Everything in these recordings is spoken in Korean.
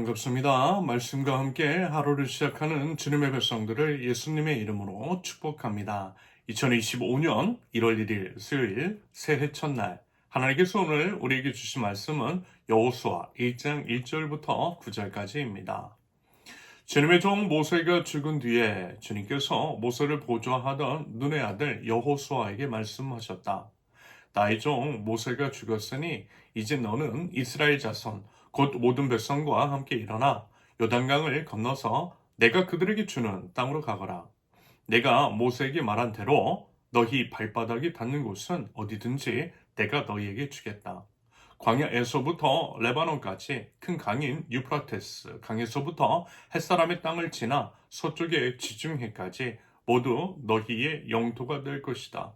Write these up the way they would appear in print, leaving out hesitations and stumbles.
반갑습니다. 말씀과 함께 하루를 시작하는 주님의 백성들을 예수님의 이름으로 축복합니다. 2025년 1월 1일 수요일 새해 첫날 하나님께서 오늘 우리에게 주신 말씀은 여호수아 1장 1절부터 9절까지입니다. 주님의 종 모세가 죽은 뒤에 주님께서 모세를 보좌하던 눈의 아들 여호수아에게 말씀하셨다. 나의 종 모세가 죽었으니 이제 너는 이스라엘 자손 곧 모든 백성과 함께 일어나 요단강을 건너서 내가 그들에게 주는 땅으로 가거라. 내가 모세에게 말한 대로 너희 발바닥이 닿는 곳은 어디든지 내가 너희에게 주겠다. 광야에서부터 레바논까지 큰 강인 유프라테스 강에서부터 햇사람의 땅을 지나 서쪽의 지중해까지 모두 너희의 영토가 될 것이다.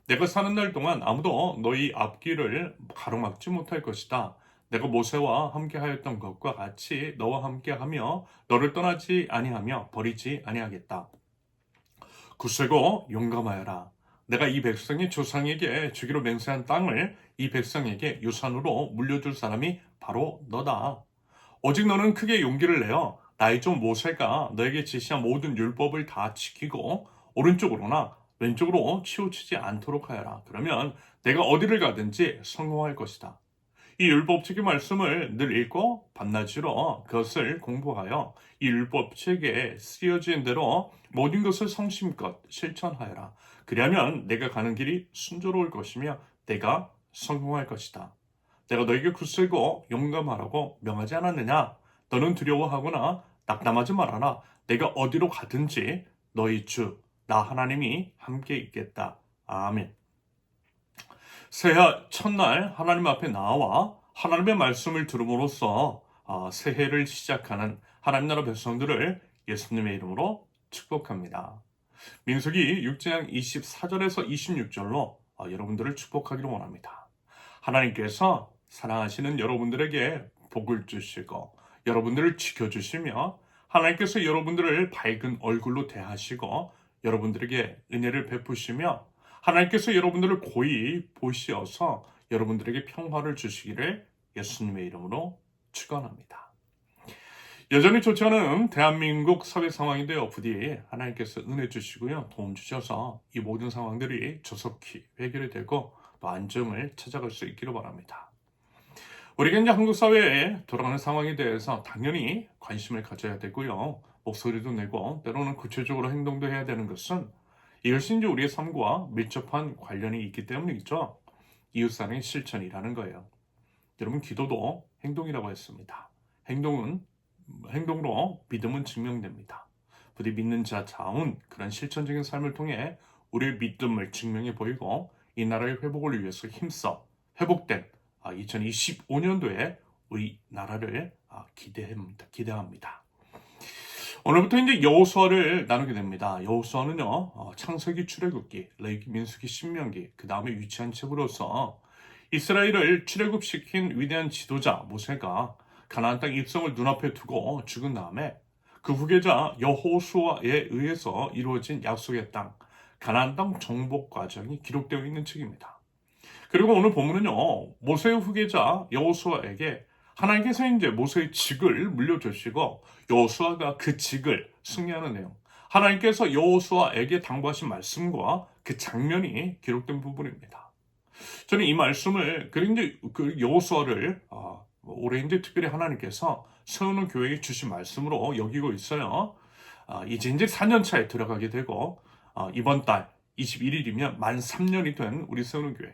내가 사는 날 동안 아무도 너희 앞길을 가로막지 못할 것이다. 내가 모세와 함께하였던 것과 같이 너와 함께하며 너를 떠나지 아니하며 버리지 아니하겠다. 굳세고 용감하여라. 내가 이 백성의 조상에게 주기로 맹세한 땅을 이 백성에게 유산으로 물려줄 사람이 바로 너다. 오직 너는 크게 용기를 내어 나의 종 모세가 너에게 지시한 모든 율법을 다 지키고 오른쪽으로나 왼쪽으로 치우치지 않도록 하여라. 그러면 내가 어디를 가든지 성공할 것이다. 이 율법책의 말씀을 늘 읽고 밤낮으로 그것을 공부하여 이 율법책에 쓰여진 대로 모든 것을 성심껏 실천하여라. 그리하면 내가 가는 길이 순조로울 것이며 내가 성공할 것이다. 내가 너에게 굳세고 용감하라고 명하지 않았느냐? 너는 두려워하거나 낙담하지 말아라. 내가 어디로 가든지 너희 주 나 하나님이 함께 있겠다. 아멘. 새해 첫날 하나님 앞에 나와 하나님의 말씀을 들음으로써 새해를 시작하는 하나님 나라 백성들을 예수님의 이름으로 축복합니다. 민수기 6장 24절에서 26절로 여러분들을 축복하기를 원합니다. 하나님께서 사랑하시는 여러분들에게 복을 주시고 여러분들을 지켜주시며 하나님께서 여러분들을 밝은 얼굴로 대하시고 여러분들에게 은혜를 베푸시며 하나님께서 여러분들을 고이 보시어서 여러분들에게 평화를 주시기를 예수님의 이름으로 축원합니다. 여전히 좋지 않은 대한민국 사회 상황인데요. 부디 하나님께서 은혜 주시고요. 도움 주셔서 이 모든 상황들이 조속히 해결이 되고 또 안정을 찾아갈 수 있기를 바랍니다. 우리가 이제 한국 사회에 돌아가는 상황에 대해서 당연히 관심을 가져야 되고요. 목소리도 내고 때로는 구체적으로 행동도 해야 되는 것은 이것이 이제 우리의 삶과 밀접한 관련이 있기 때문이죠. 이웃사랑의 실천이라는 거예요. 여러분 기도도 행동이라고 했습니다. 행동으로 믿음은 증명됩니다. 부디 믿는 자 자운 그런 실천적인 삶을 통해 우리의 믿음을 증명해 보이고 이 나라의 회복을 위해서 힘써 회복된 2025년도에 우리 나라를 기대합니다. 오늘부터 이제 여호수아를 나누게 됩니다. 여호수아는요 창세기, 출애굽기, 레위기, 민수기, 신명기 그 다음에 위치한 책으로서 이스라엘을 출애굽시킨 위대한 지도자 모세가 가나안 땅 입성을 눈앞에 두고 죽은 다음에 그 후계자 여호수아에 의해서 이루어진 약속의 땅 가나안 땅 정복 과정이 기록되어 있는 책입니다. 그리고 오늘 본문은요 모세의 후계자 여호수아에게 하나님께서 이제 모세의 직을 물려주시고 여호수아가 그 직을 승리하는 내용, 하나님께서 여호수아에게 당부하신 말씀과 그 장면이 기록된 부분입니다. 저는 이 말씀을 그 여호수아를 올해 이제 특별히 하나님께서 세우는 교회에 주신 말씀으로 여기고 있어요. 이제 4년 차에 들어가게 되고 이번 달 21일이면 만 3년이 된 우리 세우는 교회.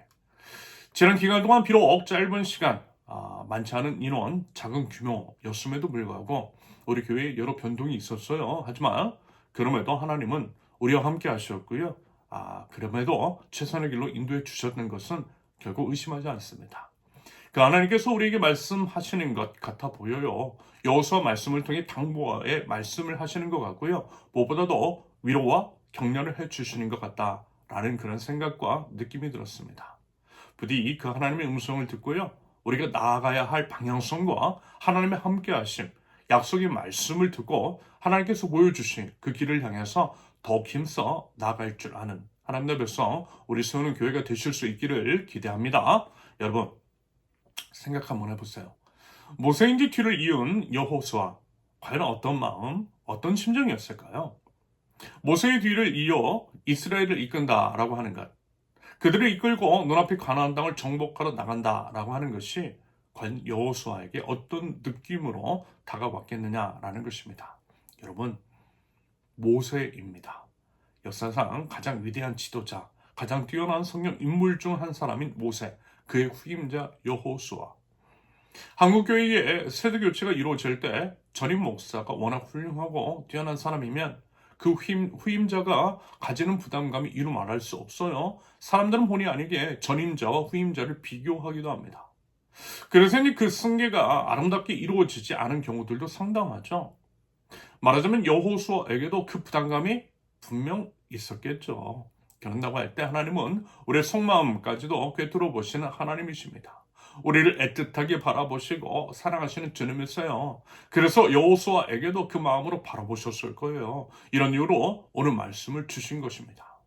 지난 기간 동안 비록 짧은 시간 많지 않은 인원, 작은 규모였음에도 불구하고 우리 교회에 여러 변동이 있었어요. 하지만 그럼에도 하나님은 우리와 함께 하셨고요. 그럼에도 최선의 길로 인도해 주셨는 것은 결국 의심하지 않습니다. 그 하나님께서 우리에게 말씀하시는 것 같아 보여요. 여호수아 말씀을 통해 당부의 말씀을 하시는 것 같고요. 무엇보다도 위로와 격려를 해주시는 것 같다라는 그런 생각과 느낌이 들었습니다. 부디 그 하나님의 음성을 듣고요. 우리가 나아가야 할 방향성과 하나님의 함께하심, 약속의 말씀을 듣고 하나님께서 보여주신 그 길을 향해서 더욱 힘써 나아갈 줄 아는 하나님의 백성, 우리 세우는 교회가 되실 수 있기를 기대합니다. 여러분, 생각 한번 해보세요. 모세인지 뒤를 이은 여호수아, 과연 어떤 마음, 어떤 심정이었을까요? 모세의 뒤를 이어 이스라엘을 이끈다라고 하는 것, 그들을 이끌고 눈앞에 가나안 땅을 정복하러 나간다라고 하는 것이 과연 여호수아에게 어떤 느낌으로 다가왔겠느냐라는 것입니다. 여러분, 모세입니다. 역사상 가장 위대한 지도자, 가장 뛰어난 성령 인물 중 한 사람인 모세, 그의 후임자 여호수아. 한국교회의 세대교체가 이루어질 때 전임 목사가 워낙 훌륭하고 뛰어난 사람이면 그 후임자가 가지는 부담감이 이루 말할 수 없어요. 사람들은 본의 아니게 전임자와 후임자를 비교하기도 합니다. 그래서 그 승계가 아름답게 이루어지지 않은 경우들도 상당하죠. 말하자면 여호수아에게도 그 부담감이 분명 있었겠죠. 그런다고 할 때 하나님은 우리의 속마음까지도 꿰뚫어 보시는 하나님이십니다. 우리를 애틋하게 바라보시고 사랑하시는 주님이세요. 그래서 여호수아에게도 그 마음으로 바라보셨을 거예요. 이런 이유로 오늘 말씀을 주신 것입니다.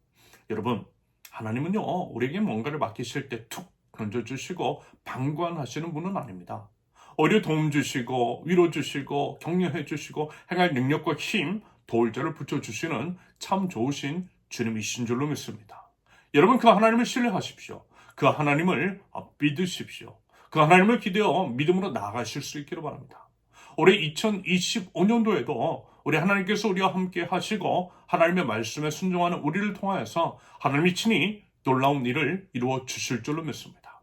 여러분, 하나님은요, 우리에게 뭔가를 맡기실 때 툭 던져주시고 방관하시는 분은 아닙니다. 오히려 도움 주시고 위로 주시고 격려해 주시고 행할 능력과 힘, 도울 자를 붙여주시는 참 좋으신 주님이신 줄로 믿습니다. 여러분, 그 하나님을 신뢰하십시오. 그 하나님을 믿으십시오. 그 하나님을 기대어 믿음으로 나아가실 수 있기를 바랍니다. 올해 2025년도에도 우리 하나님께서 우리와 함께 하시고 하나님의 말씀에 순종하는 우리를 통하여서 하나님이 친히 놀라운 일을 이루어 주실 줄로 믿습니다.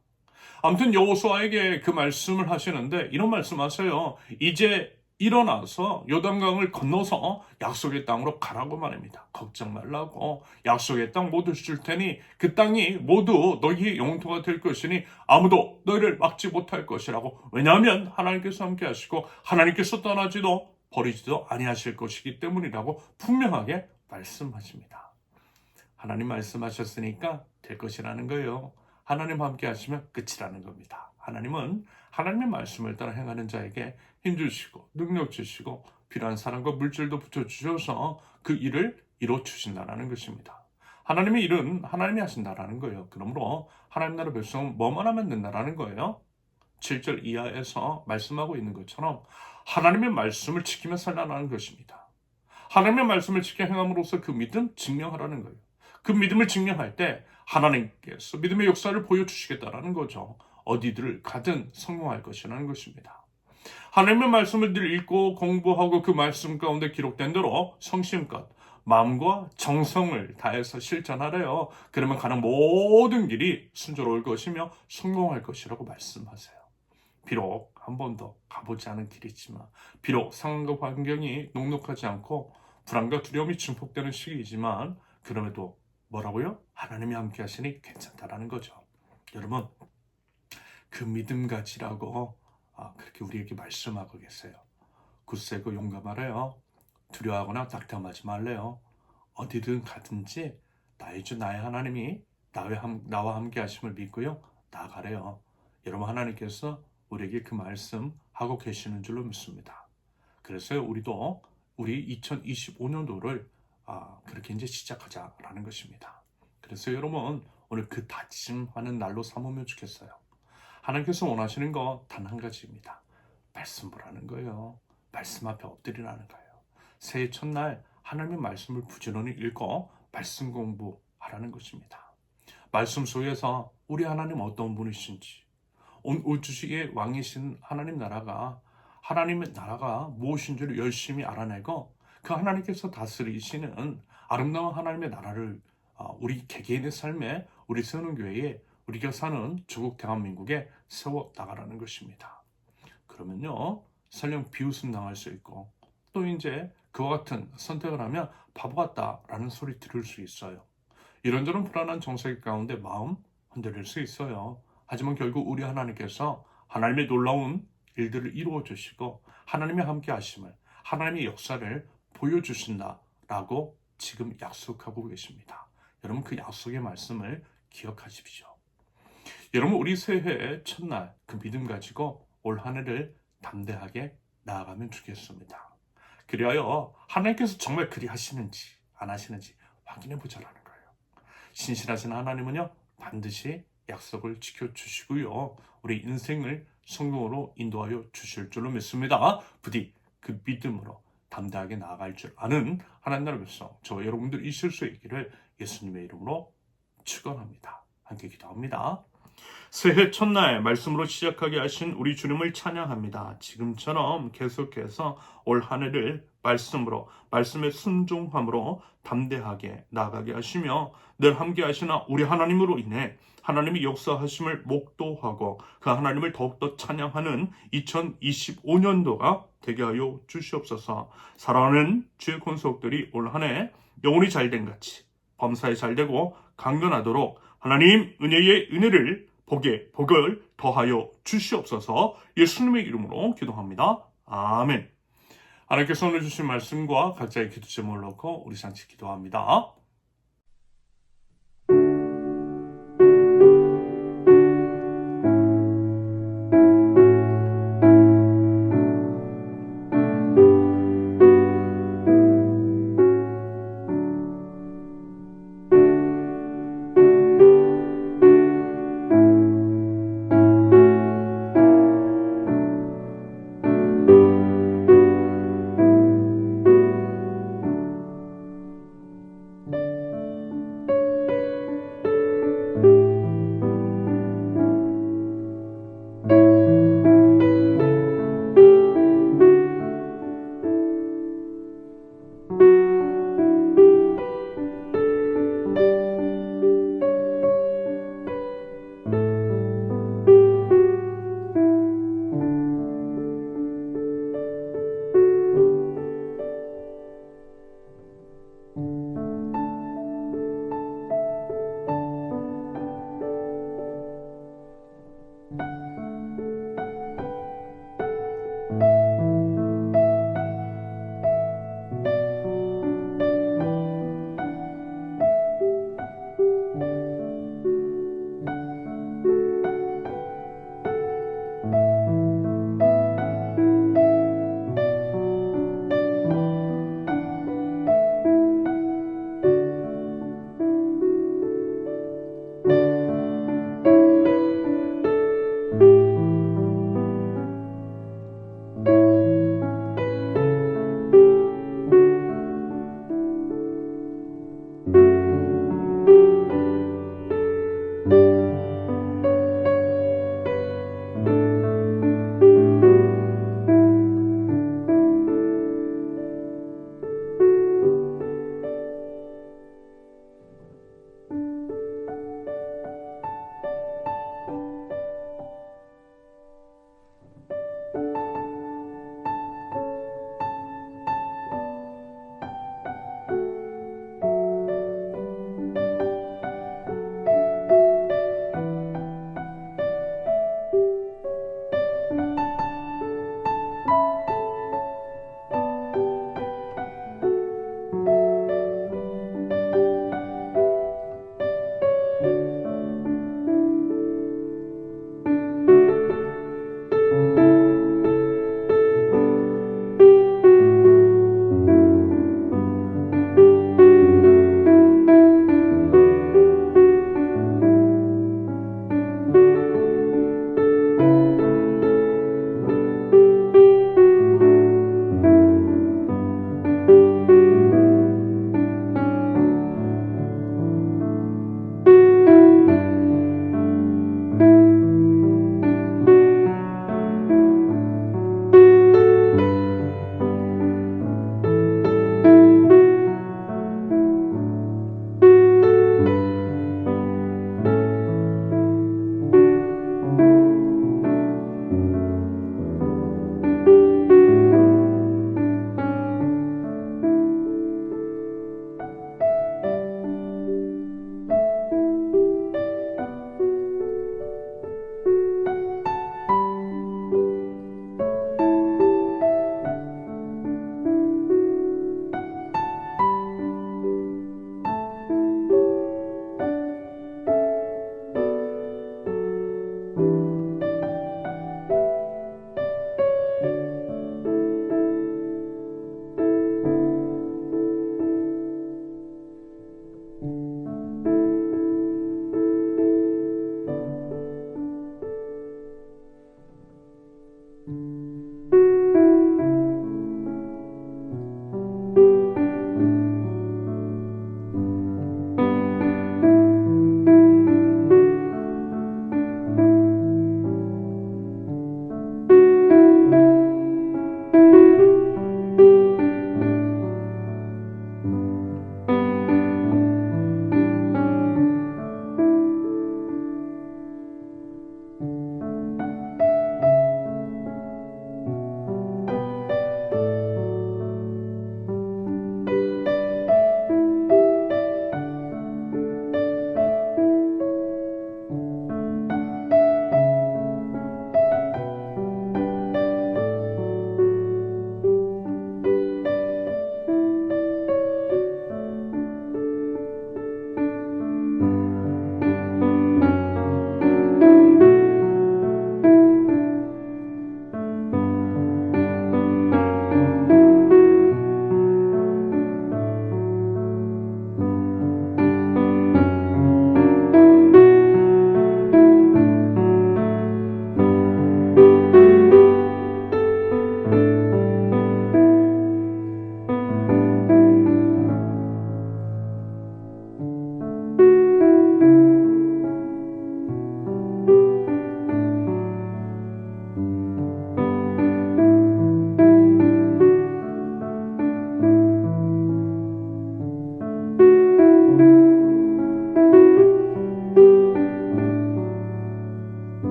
아무튼 여호수아에게 그 말씀을 하시는데 이런 말씀하세요. 이제 일어나서 요단강을 건너서 약속의 땅으로 가라고 말합니다. 걱정 말라고. 약속의 땅 모두 줄 테니 그 땅이 모두 너희의 영토가 될 것이니 아무도 너희를 막지 못할 것이라고. 왜냐하면 하나님께서 함께 하시고 하나님께서 떠나지도 버리지도 아니하실 것이기 때문이라고 분명하게 말씀하십니다. 하나님 말씀하셨으니까 될 것이라는 거예요. 하나님 함께 하시면 끝이라는 겁니다. 하나님은 하나님의 말씀을 따라 행하는 자에게 힘 주시고 능력 주시고 필요한 사랑과 물질도 붙여주셔서 그 일을 이루어 주신다는 것입니다. 하나님의 일은 하나님이 하신다라는 거예요. 그러므로 하나님 나라 백성은 뭐만 하면 된다라는 거예요. 7절 이하에서 말씀하고 있는 것처럼 하나님의 말씀을 지키며 살라는 것입니다. 하나님의 말씀을 지켜 행함으로써 그 믿음 증명하라는 거예요. 그 믿음을 증명할 때 하나님께서 믿음의 역사를 보여주시겠다라는 거죠. 어디를 가든 성공할 것이라는 것입니다. 하나님의 말씀을 늘 읽고 공부하고 그 말씀 가운데 기록된 대로 성심껏 마음과 정성을 다해서 실천하래요. 그러면 가는 모든 길이 순조로울 것이며 성공할 것이라고 말씀하세요. 비록 한 번도 가보지 않은 길이지만, 비록 상황과 환경이 녹록하지 않고 불안과 두려움이 증폭되는 시기이지만, 그럼에도 뭐라고요? 하나님이 함께 하시니 괜찮다라는 거죠. 여러분, 그 믿음 가지라고 그렇게 우리에게 말씀하고 계세요. 굳세고 용감하래요. 두려워하거나 낙담하지 말래요. 어디든 가든지 나의 주 나의 하나님이 나와 함께 하심을 믿고요. 나아가래요. 여러분, 하나님께서 우리에게 그 말씀 하고 계시는 줄로 믿습니다. 그래서 우리도 우리 2025년도를 그렇게 이제 시작하자라는 것입니다. 그래서 여러분, 오늘 그 다짐하는 날로 삼으면 좋겠어요. 하나님께서 원하시는 거 단 한 가지입니다. 말씀 보라는 거예요. 말씀 앞에 엎드리라는 거예요. 새해 첫날 하나님의 말씀을 부지런히 읽고 말씀 공부하라는 것입니다. 말씀 속에서 우리 하나님 어떤 분이신지, 온 우주의 왕이신 하나님의 나라가 무엇인지를 열심히 알아내고 그 하나님께서 다스리시는 아름다운 하나님의 나라를 우리 개개인의 삶에, 우리 세우는 교회에, 우리가 사는 조국 대한민국에 세워 나가라는 것입니다. 그러면요, 설령 비웃음 당할 수 있고 또 이제 그와 같은 선택을 하면 바보 같다라는 소리 들을 수 있어요. 이런저런 불안한 정세 가운데 마음 흔들릴 수 있어요. 하지만 결국 우리 하나님께서 하나님의 놀라운 일들을 이루어 주시고 하나님의 함께 하심을, 하나님의 역사를 보여주신다라고 지금 약속하고 계십니다. 여러분, 그 약속의 말씀을 기억하십시오. 여러분, 우리 새해 첫날 그 믿음 가지고 올 한 해를 담대하게 나아가면 좋겠습니다. 그리하여 하나님께서 정말 그리 하시는지 안 하시는지 확인해 보자라는 거예요. 신실하신 하나님은요, 반드시 약속을 지켜주시고요. 우리 인생을 성공으로 인도하여 주실 줄로 믿습니다. 부디 그 믿음으로 담대하게 나아갈 줄 아는 하나님 나라 백성, 저와 여러분들 있을 수 있기를 예수님의 이름으로 축원합니다. 함께 기도합니다. 새해 첫날 말씀으로 시작하게 하신 우리 주님을 찬양합니다. 지금처럼 계속해서 올 한 해를 말씀으로, 말씀의 순종함으로 담대하게 나가게 하시며 늘 함께 하시나 우리 하나님으로 인해 하나님이 역사하심을 목도하고 그 하나님을 더욱더 찬양하는 2025년도가 되게 하여 주시옵소서. 사랑하는 주의 권속들이 올 한 해 영혼이 잘된 같이 범사에 잘되고 강건하도록 하나님 은혜의 은혜를 복을 더하여 주시옵소서. 예수님의 이름으로 기도합니다. 아멘. 하나님께서 오늘 주신 말씀과 각자의 기도 제목을 놓고 우리 상시 기도합니다.